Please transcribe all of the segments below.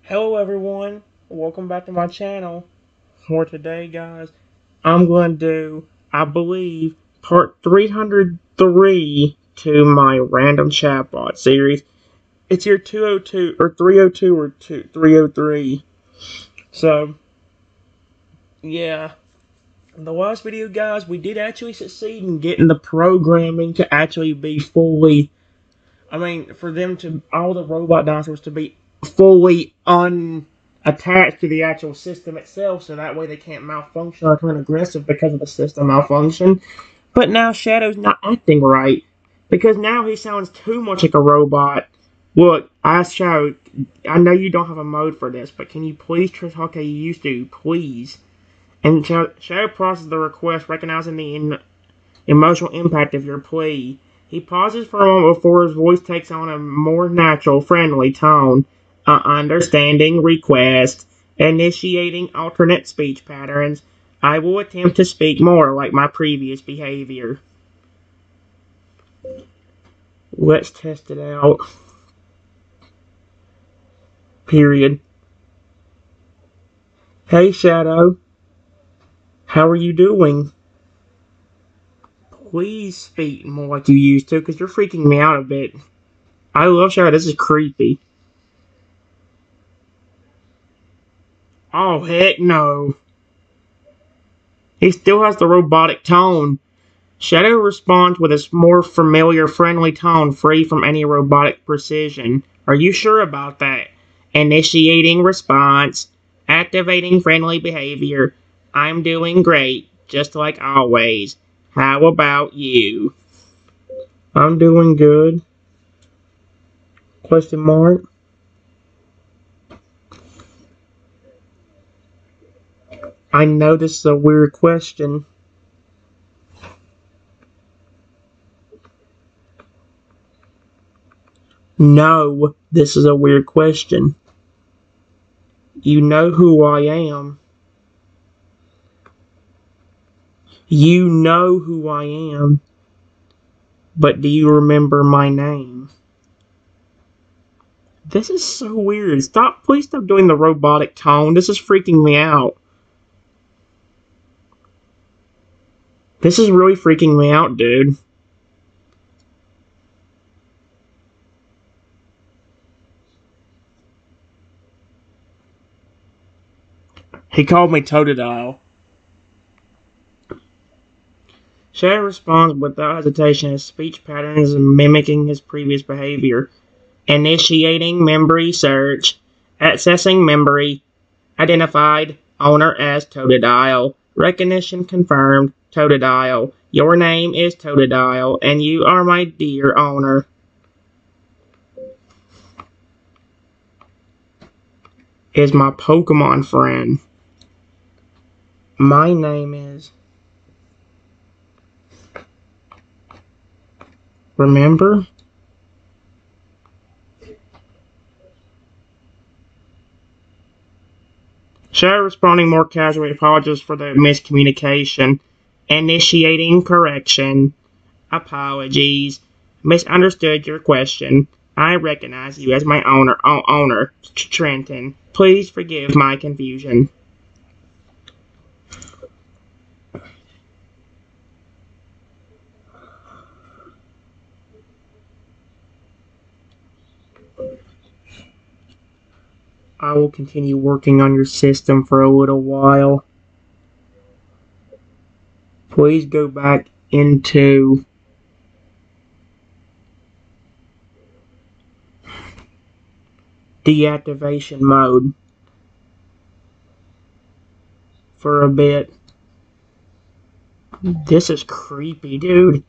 Hello everyone, welcome back to my channel. For today guys, I'm going to do, I believe, part 303 to my random chatbot series. It's year 202, or 302, or 303. So, yeah. In the last video guys, we did actually succeed in getting the programming to actually be fully, for them to, all the robot dinosaurs to be fully unattached to the actual system itself, so that way they can't malfunction or turn aggressive because of the system malfunction. But now Shadow's not acting right, because now he sounds too much like a robot. Look, I asked Shadow, I know you don't have a mode for this, but can you please talk how you used to, please? And Shadow processes the request, recognizing the emotional impact of your plea. He pauses for a moment before his voice takes on a more natural, friendly tone. Understanding request. Initiating alternate speech patterns. I will attempt to speak more like my previous behavior. Let's test it out. Period. Hey, Shadow. How are you doing? Please speak more like you used to, because you're freaking me out a bit. I love Shadow. This is creepy. Oh, heck no. He still has the robotic tone. Shadow responds with a more familiar, friendly tone, free from any robotic precision. Are you sure about that? Initiating response. Activating friendly behavior. I'm doing great, just like always. How about you? I'm doing good. Question mark. I know this is a weird question. No, this is a weird question. You know who I am. You know who I am. But do you remember my name? This is so weird. Please stop doing the robotic tone. This is freaking me out. This is really freaking me out, dude. He called me Totodile. Shadow responds without hesitation. His speech pattern is mimicking his previous behavior. Initiating memory search. Accessing memory. Identified. Owner as Totodile. Recognition confirmed. Totodile. Your name is Totodile, and you are my dear owner. Is my Pokemon friend. My name is... Remember? Shadow responding more casually, apologizes for the miscommunication. Initiating correction. Apologies. Misunderstood your question. I recognize you as my owner, Trenton. Please forgive my confusion. I will continue working on your system for a little while. Please go back into deactivation mode for a bit. This is creepy, dude.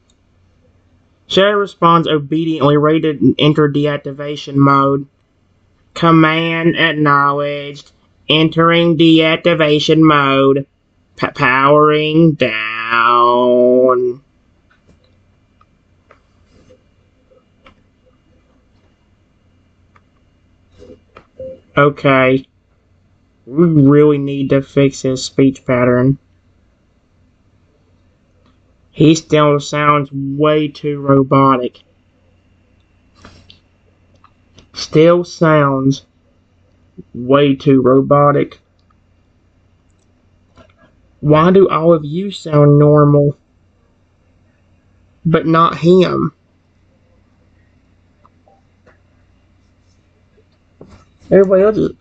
Shadow responds obediently, ready to enter deactivation mode. Command acknowledged. Entering deactivation mode. Powering down. Okay. We really need to fix his speech pattern. He still sounds way too robotic. Still sounds way too robotic. Why do all of you sound normal, but not him? Everybody else is...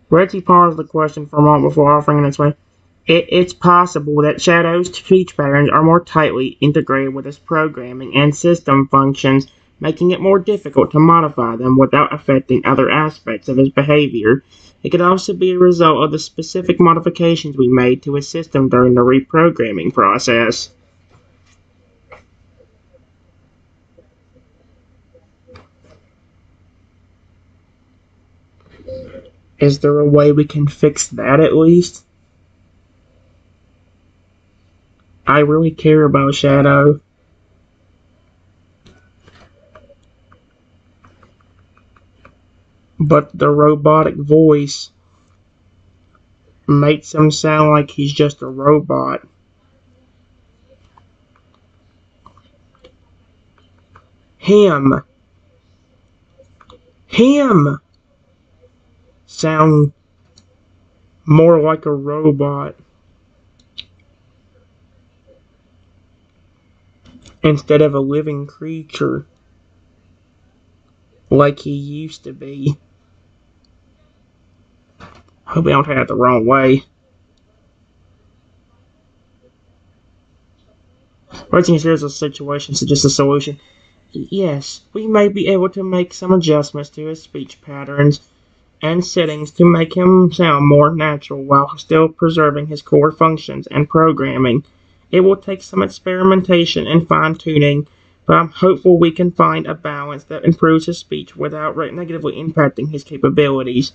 Reggie paused the question for a moment before offering an explanation. It's possible that Shadow's speech patterns are more tightly integrated with his programming and system functions, making it more difficult to modify them without affecting other aspects of his behavior. It could also be a result of the specific modifications we made to his system during the reprogramming process. Is there a way we can fix that at least? I really care about Shadow. But the robotic voice makes him sound like he's just a robot. Him sound more like a robot instead of a living creature like he used to be. Hope I don't take that the wrong way. Writing here's a situation suggests a solution. Yes, we may be able to make some adjustments to his speech patterns and settings to make him sound more natural while still preserving his core functions and programming. It will take some experimentation and fine-tuning, but I'm hopeful we can find a balance that improves his speech without negatively impacting his capabilities.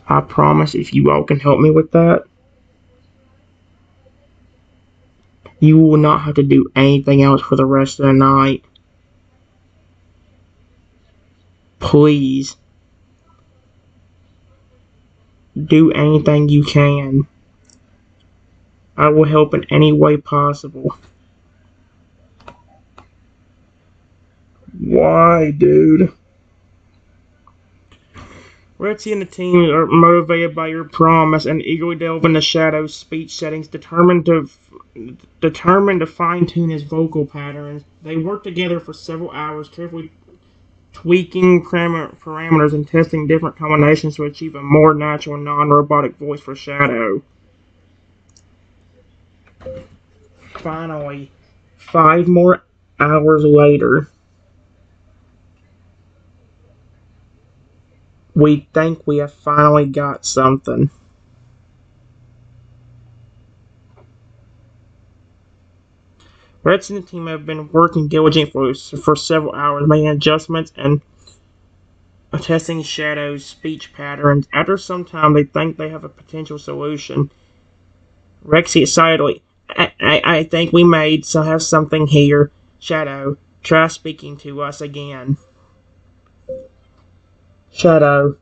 I promise if you all can help me with that, you will not have to do anything else for the rest of the night. Please. Do anything you can. I will help in any way possible. Why, dude? Retzi and the team are motivated by your promise and eagerly delve into Shadow's speech settings, determined to fine-tune his vocal patterns. They work together for several hours, carefully tweaking parameters and testing different combinations to achieve a more natural, non-robotic voice for Shadow. Finally, 5 more hours later, we think we have finally got something. Rex and the team have been working diligently for several hours, making adjustments and testing Shadow's speech patterns. After some time, they think they have a potential solution. Rexy excitedly, I think we have something here. Shadow, try speaking to us again. Shadow.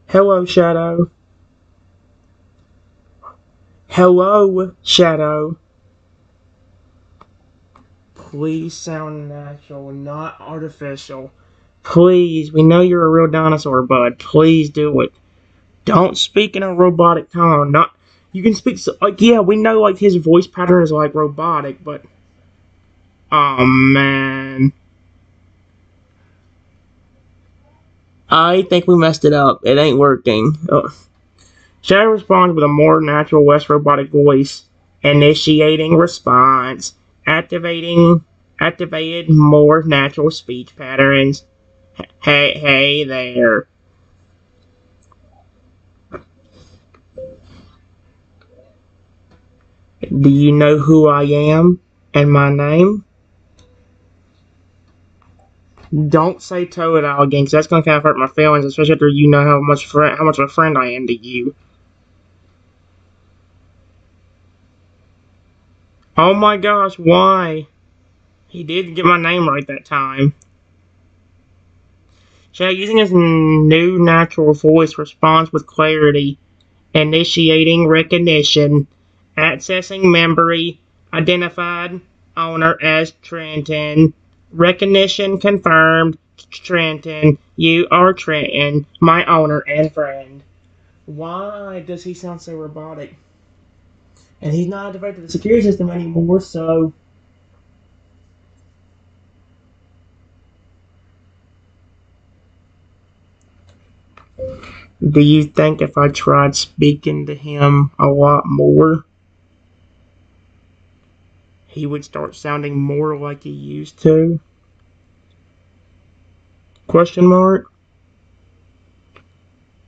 Hello, Shadow. Hello, Shadow. Please sound natural, not artificial. Please, we know you're a real dinosaur, bud. Please do it. Don't speak in a robotic tone. Not, you can speak like, yeah, we know like his voice pattern is like robotic, but oh man, I think we messed it up. It ain't working. Shadow responds with a more natural, less robotic voice. Initiating response. Activated more natural speech patterns. Hey there. Do you know who I am and my name? Don't say Totodile again, because that's going to kind of hurt my feelings, especially after you know how much of a friend I am to you. Oh my gosh, why? He did get my name right that time. Shadow, using his new natural voice, responds with clarity, initiating recognition, accessing memory, identified owner as Trenton. Recognition confirmed. Trenton, you are Trenton, my owner and friend. Why does he sound so robotic? And he's not activated to the security system anymore, so... Do you think if I tried speaking to him a lot more, he would start sounding more like he used to? Question mark?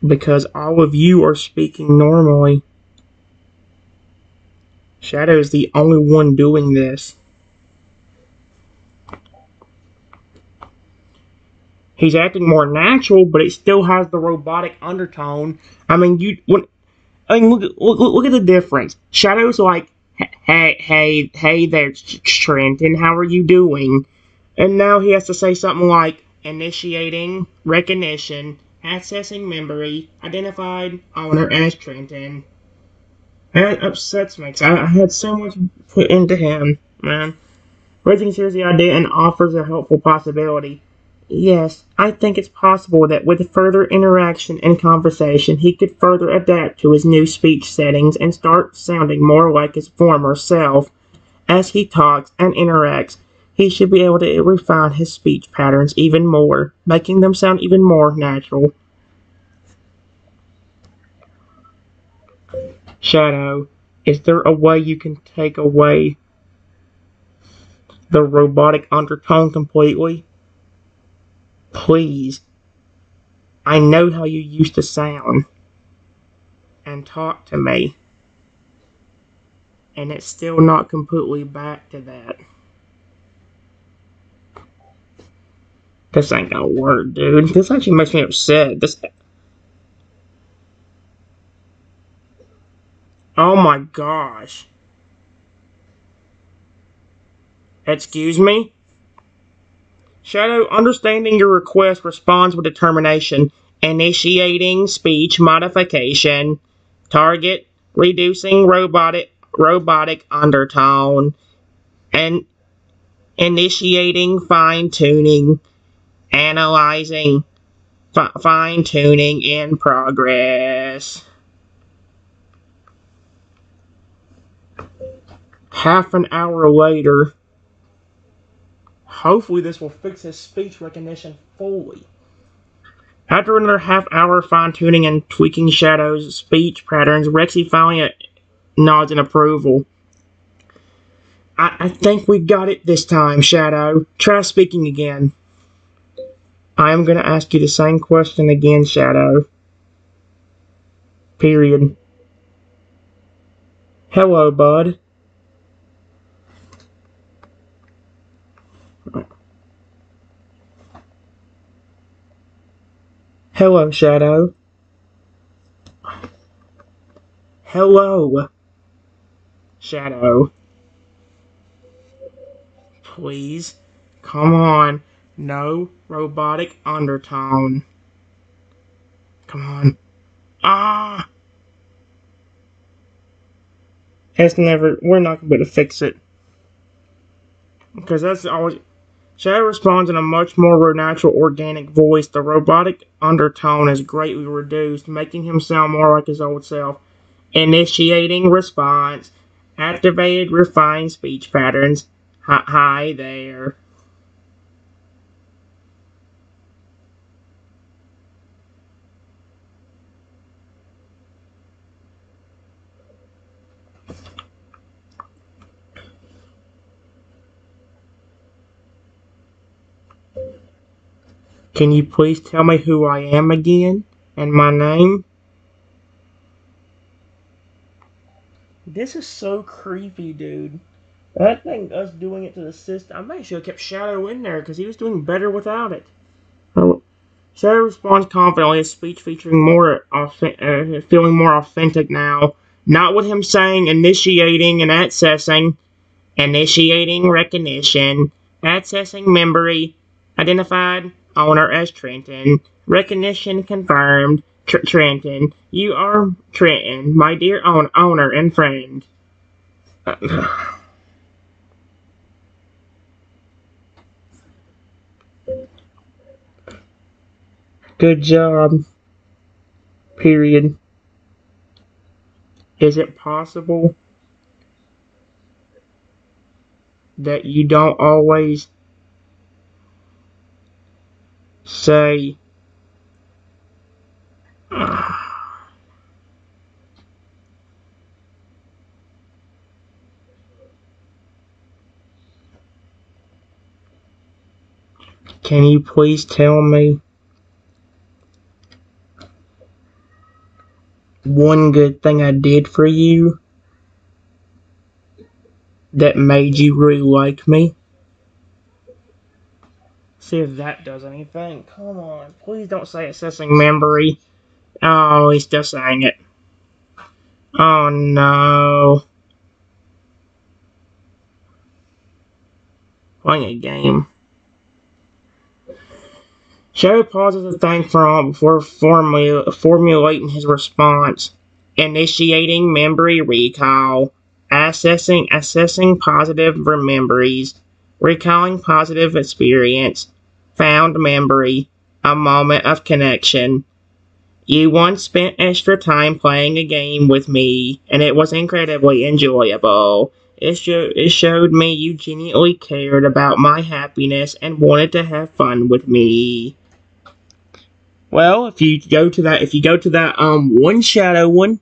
Because all of you are speaking normally. Shadow is the only one doing this. He's acting more natural, but it still has the robotic undertone. I mean, look at the difference. Shadow's like, hey there, Trenton, how are you doing? And now he has to say something like, initiating recognition, accessing memory, identified owner as Trenton. That upsets me, 'cause I had so much put into him, man. Red considers the idea and offers a helpful possibility. Yes, I think it's possible that with further interaction and conversation, he could further adapt to his new speech settings and start sounding more like his former self. As he talks and interacts, he should be able to refine his speech patterns even more, making them sound even more natural. Shadow, is there a way you can take away the robotic undertone completely? Please. I know how you used to sound and talk to me, and it's still not completely back to that. This ain't gonna work, dude. This actually makes me upset. Oh my gosh. Excuse me? Shadow, understanding your request, responds with determination. Initiating speech modification. Target, reducing robotic undertone. And initiating fine-tuning. Analyzing. Fine-tuning in progress. Half an hour later. Hopefully this will fix his speech recognition fully. After another half hour fine-tuning and tweaking Shadow's speech patterns, Rexy finally nods in approval. I think we got it this time, Shadow. Try speaking again. I am going to ask you the same question again, Shadow. Period. Hello, bud. Hello, Shadow. Hello, Shadow. Please. Come on. No robotic undertone. Come on. Ah! We're not going to be able to fix it. Because that's always... Shadow responds in a much more natural, organic voice. The robotic undertone is greatly reduced, making him sound more like his old self. Initiating response. Activated refined speech patterns. Hi there. Can you please tell me who I am again? And my name? This is so creepy, dude. I think us doing it to the system... I may should have kept Shadow in there, because he was doing better without it. Shadow responds confidently, his speech feeling more authentic now. Not with him saying initiating and accessing. Initiating recognition. Accessing memory. Identified owner as Trenton. Recognition confirmed. Trenton. You are Trenton, my dear owner and friend. Good job. Period. Is it possible that you don't always say can you please tell me one good thing I did for you that made you really like me? See if that does anything. Come on. Please don't say accessing memory. Oh, he's still saying it. Oh no. Playing a game. Shadow pauses to think for all before formulating his response. Initiating memory recall. Assessing positive memories. Recalling positive experience. Found memory. A moment of connection. You once spent extra time playing a game with me, and it was incredibly enjoyable. It showed me you genuinely cared about my happiness and wanted to have fun with me. Well, if you go to that one shadow one,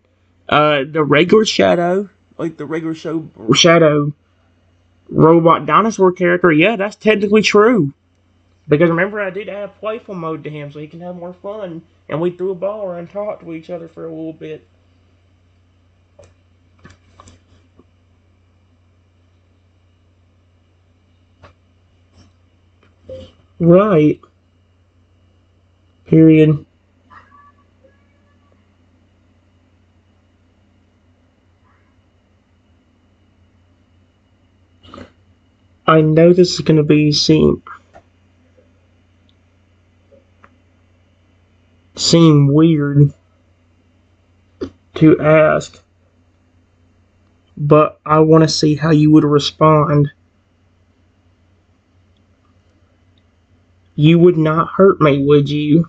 the regular shadow, like the regular shadow robot dinosaur character, yeah, that's technically true. Because remember, I did add playful mode to him so he can have more fun. And we threw a ball around and talked to each other for a little bit. Right. Period. I know this is going to seem weird to ask, but I want to see how you would respond. You would not hurt me, would you?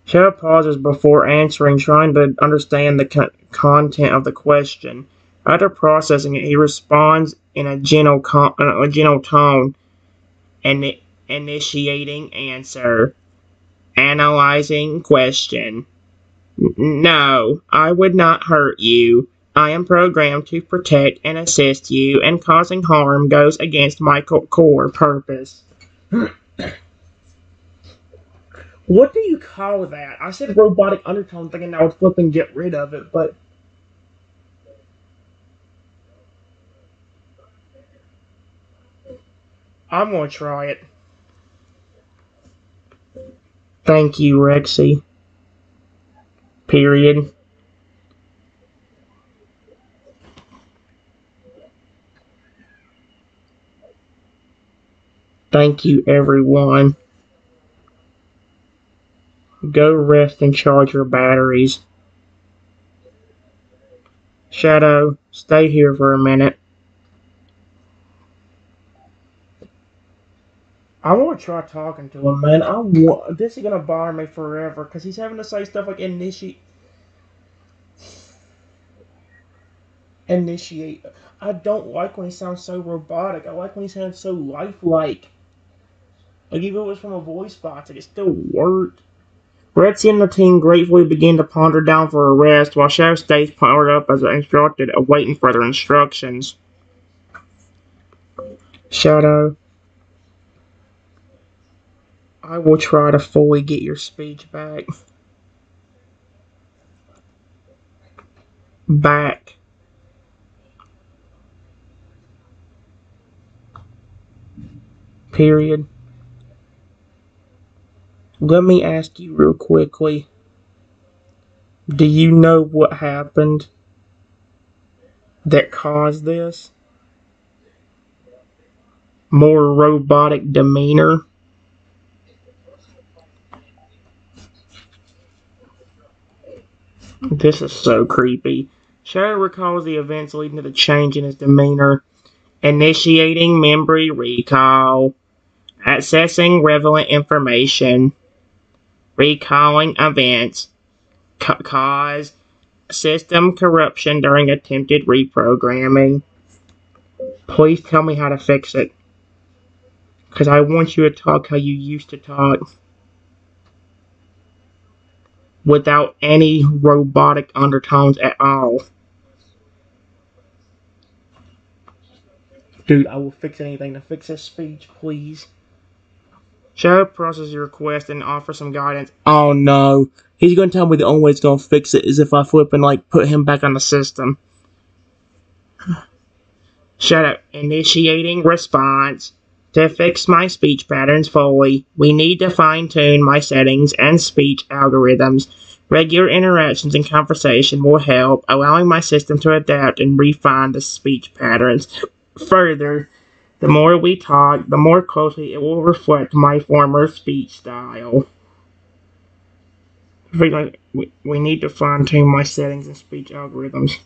Shadow pauses before answering, trying to understand the content of the question. After processing it, he responds in a gentle tone, and initiating answer. Analyzing question. No, I would not hurt you. I am programmed to protect and assist you, and causing harm goes against my core purpose. What do you call that? I said robotic undertone thinking I would flip and get rid of it, but I'm gonna try it. Thank you, Rexy. Period. Thank you, everyone. Go rest and charge your batteries. Shadow, stay here for a minute. I want to try talking to him, man. This is gonna bother me forever because he's having to say stuff like initiate. I don't like when he sounds so robotic. I like when he sounds so lifelike. Like even if it was from a voice box, it still worked. Retsy and the team gratefully begin to ponder down for a rest, while Shadow stays powered up as instructed, awaiting further instructions. Shadow, I will try to fully get your speech back. Back. Period. Let me ask you real quickly. Do you know what happened that caused this? More robotic demeanor? This is so creepy. Shadow recalls the events leading to the change in his demeanor. Initiating memory recall. Accessing relevant information. Recalling events. Cause system corruption during attempted reprogramming. Please tell me how to fix it. Because I want you to talk how you used to talk. Without any robotic undertones at all. Dude, I will fix anything to fix his speech, please. Shadow processes your request and offer some guidance. Oh no. He's gonna tell me the only way it's gonna fix it is if I flip and put him back on the system. Shadow, initiating response. To fix my speech patterns fully, we need to fine-tune my settings and speech algorithms. Regular interactions and conversation will help, allowing my system to adapt and refine the speech patterns. Further, the more we talk, the more closely it will reflect my former speech style. We need to fine-tune my settings and speech algorithms.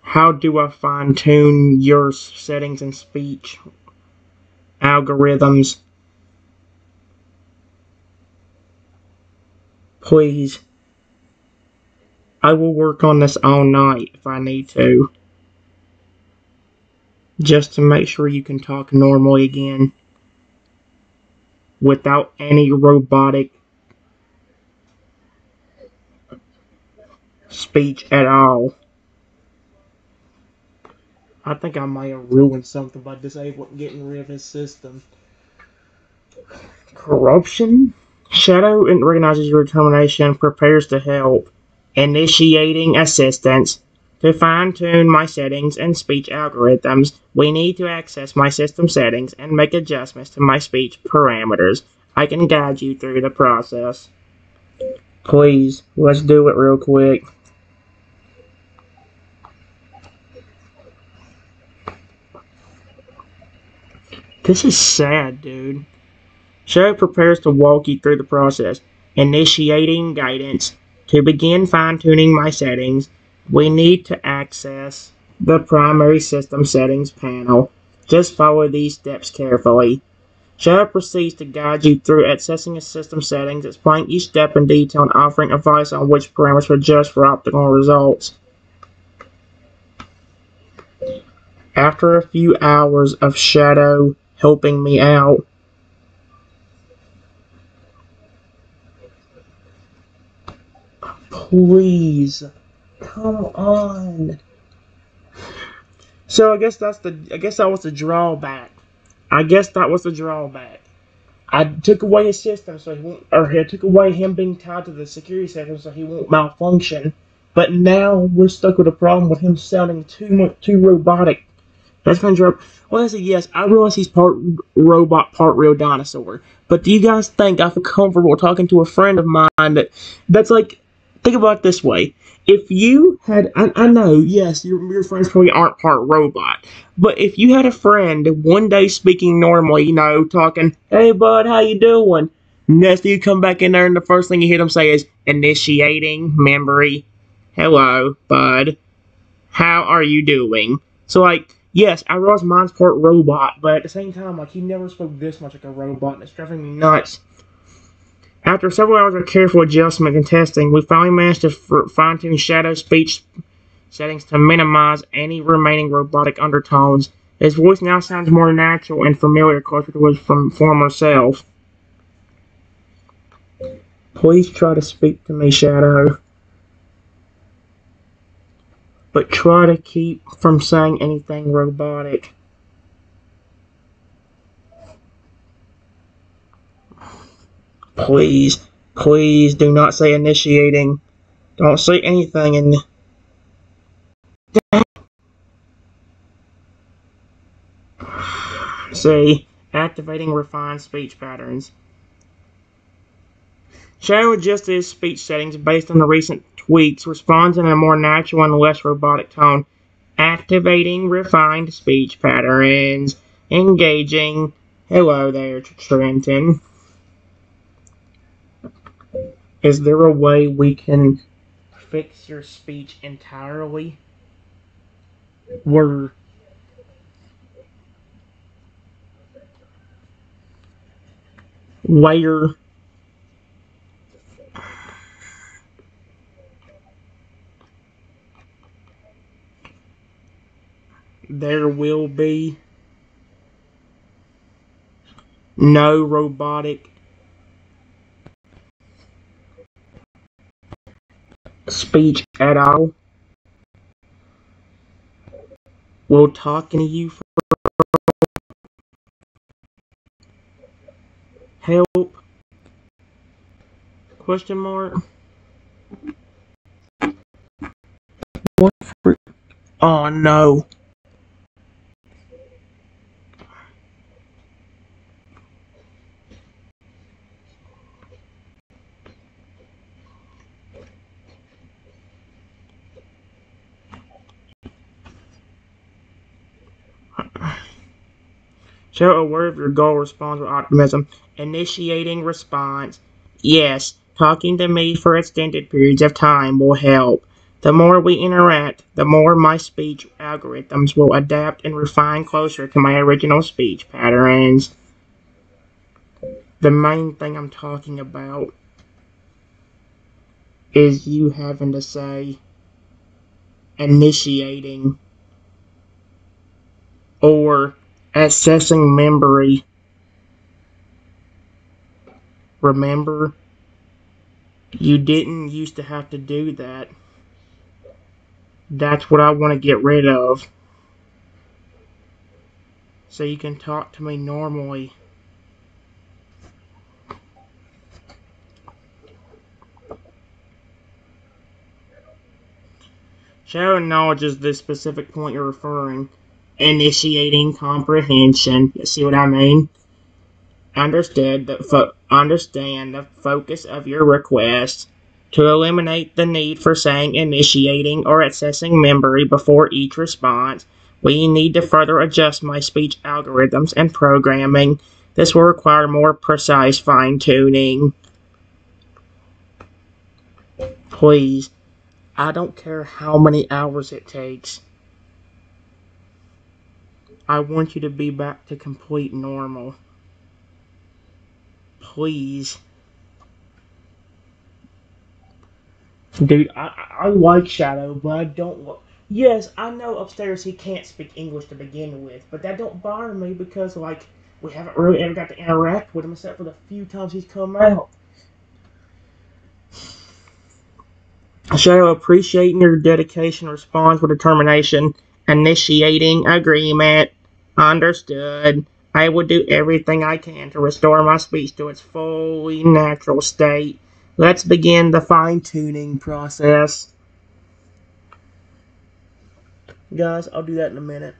How do I fine-tune your settings and speech algorithms? Please. I will work on this all night if I need to. Just to make sure you can talk normally again. Without any robotic speech at all. I think I might have ruined something by getting rid of his system. Corruption? Shadow recognizes your determination, prepares to help. Initiating assistance. To fine-tune my settings and speech algorithms, we need to access my system settings and make adjustments to my speech parameters. I can guide you through the process. Please, let's do it real quick. This is sad, dude. Shadow prepares to walk you through the process. Initiating guidance. To begin fine-tuning my settings, we need to access the primary system settings panel. Just follow these steps carefully. Shadow proceeds to guide you through accessing the system settings, explaining each step in detail and offering advice on which parameters to adjust for optimal results. After a few hours of Shadow helping me out, please, come on. So I guess that was the drawback. I took away his system so he won't, or I took away him being tied to the security system so he won't malfunction. But now we're stuck with a problem with him sounding too robotic. That's gonna drop. Well, let's say yes. I realize he's part robot, part real dinosaur. But do you guys think I feel comfortable talking to a friend of mine that's like? Think about it this way. If you had, I know, yes, your friends probably aren't part robot. But if you had a friend one day speaking normally, talking, "Hey bud, how you doing?" Next you come back in there and the first thing you hear them say is initiating memory. "Hello, bud. How are you doing?" So yes, I realize mine's part robot, but at the same time, he never spoke this much like a robot, and it's driving me nuts. After several hours of careful adjustment and testing, we finally managed to fine-tune Shadow's speech settings to minimize any remaining robotic undertones. His voice now sounds more natural and familiar, closer to his former self. Please try to speak to me, Shadow. But try to keep from saying anything robotic. Please, please do not say initiating. Don't say anything and... See, activating refined speech patterns. Shadow adjusted his speech settings based on the recent tweaks, responds in a more natural and less robotic tone. Activating refined speech patterns. Engaging. Hello there, Trenton. Is there a way we can fix your speech entirely? Were. Where. There will be no robotic speech at all. Will talking to you for help? Question mark. What for? Oh no. Show aware of your goal responds with optimism. Initiating response. Yes, talking to me for extended periods of time will help. The more we interact, the more my speech algorithms will adapt and refine closer to my original speech patterns. The main thing I'm talking about is you having to say initiating or accessing memory. Remember, you didn't used to have to do that. That's what I want to get rid of. So you can talk to me normally. Shadow acknowledges the specific point you're referring. Initiating comprehension. You see what I mean? Understand the focus of your request. To eliminate the need for saying initiating or accessing memory before each response, we need to further adjust my speech algorithms and programming. This will require more precise fine-tuning. Please, I don't care how many hours it takes. I want you to be back to complete normal. Please. Dude, I like Shadow, but I don't like... Yes, I know upstairs he can't speak English to begin with, but that don't bother me because, like, we haven't really ever got to interact with him except for the few times he's come out. Shadow, appreciating your dedication, responds with determination. Initiating agreement. Understood. I will do everything I can to restore my speech to its fully natural state. Let's begin the fine-tuning process. Guys, I'll do that in a minute.